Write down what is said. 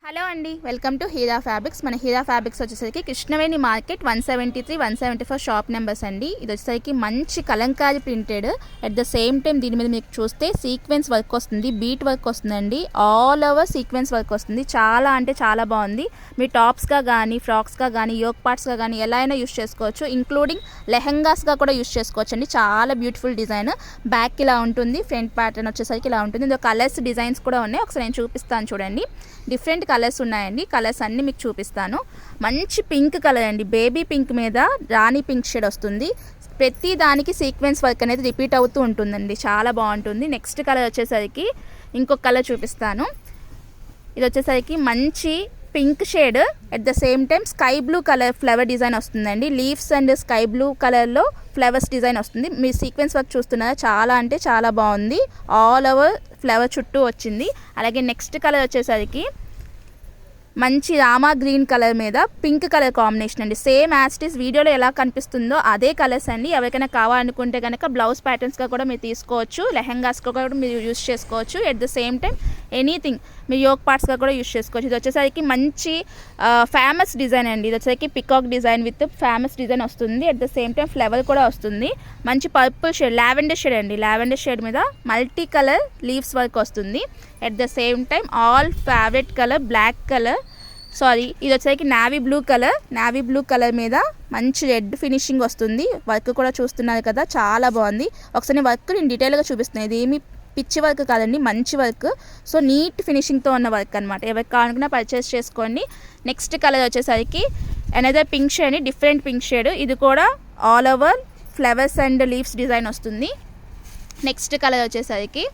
Hello అండి, welcome to Heera fabrics. మన Heera fabrics వచ్చేసరికి కృష్ణవేణి మార్కెట్ 173, 174 షాప్ నెంబర్స్ అండి. ఇది వచ్చేసరికి మంచి Kalamkari printed. At the same time దీని మీద మీకు చూస్తే సీక్వెన్స్ వర్క్ వస్తుంది, బీట్ వర్క్ వస్తుందండి. ఆల్ ఓవర్ సీక్వెన్స్ వర్క్ వస్తుంది. చాలా అంటే చాలా బాగుంది. మీ టాప్స్గా కానీ, ఫ్రాక్స్గా కానీ, యోక్ పార్ట్స్గా కానీ ఎలా అయినా యూస్ చేసుకోవచ్చు. ఇంక్లూడింగ్ లెహంగాస్గా కూడా యూస్ చేసుకోవచ్చు అండి. చాలా బ్యూటిఫుల్ డిజైన్. బ్యాక్ ఇలా ఉంటుంది, ఫ్రంట్ ప్యాటర్న్ వచ్చేసరికి ఇలా ఉంటుంది. ఇందులో కలర్స్ డిజైన్స్ కూడా ఉన్నాయి. ఒకసారి నేను చూపిస్తాను చూడండి. డిఫరెంట్ కలర్స్ ఉన్నాయండి. కలర్స్ అన్నీ మీకు చూపిస్తాను. మంచి పింక్ కలర్ అండి, బేబీ పింక్ మీద రాణి పింక్ షేడ్ వస్తుంది. ప్రతి దానికి సీక్వెన్స్ వర్క్ అనేది రిపీట్ అవుతూ ఉంటుందండి. చాలా బాగుంటుంది. నెక్స్ట్ కలర్ వచ్చేసరికి ఇంకొక కలర్ చూపిస్తాను. ఇది వచ్చేసరికి మంచి pink shade, at the same time sky blue colour flower design వస్తుందండి. లీవ్స్ అండ్ స్కై బ్లూ కలర్లో ఫ్లవర్స్ డిజైన్ వస్తుంది. మీ సీక్వెన్స్ వర్క్ చూస్తున్నారా, చాలా అంటే చాలా బాగుంది. ఆల్ ఓవర్ ఫ్లవర్ చుట్టూ వచ్చింది. అలాగే నెక్స్ట్ కలర్ వచ్చేసరికి మంచి రామా గ్రీన్ కలర్ మీద పింక్ కలర్ కాంబినేషన్ అండి. సేమ్ యాస్టిస్ వీడియోలో ఎలా కనిపిస్తుందో అదే కలర్స్ అండి. ఎవరికైనా కావాలనుకుంటే కనుక బ్లౌజ్ ప్యాటర్న్స్గా కూడా మీరు తీసుకోవచ్చు, లెహంగాస్గా కూడా మీరు యూస్ చేసుకోవచ్చు. At the same time anything మీరు యోక్ పార్ట్స్గా కూడా యూస్ చేసుకోవచ్చు. ఇది వచ్చేసరికి మంచి ఫేమస్ డిజైన్ అండి. ఇది వచ్చేసరికి peacock design with famous design వస్తుంది. At the same time flower కూడా వస్తుంది. మంచి పర్పుల్ షేడ్, లావెండర్ షేడ్ అండి. లావెండర్ షేడ్ మీద మల్టీ కలర్ లీవ్స్ వర్క్ వస్తుంది. At the same time all favourite colour black colour, ఇది వచ్చేసరికి నావీ బ్లూ కలర్ మీద మంచి రెడ్ ఫినిషింగ్ వస్తుంది. వర్క్ కూడా చూస్తున్నారు కదా, చాలా బాగుంది. ఒకసారి వర్క్ నేను డీటెయిల్గా చూపిస్తున్నాను. ఇది ఏమి పిచ్చి వర్క్ కాదండి, మంచి వర్క్. సో నీట్ ఫినిషింగ్తో ఉన్న వర్క్ అనమాట. ఎవరికి కావాలనుకున్నా పర్చేస్ చేసుకోండి. నెక్స్ట్ కలర్ వచ్చేసరికి another pink shade, different pink shade. ఇది కూడా all over flowers and leaves design వస్తుంది. నెక్స్ట్ కలర్ వచ్చేసరికి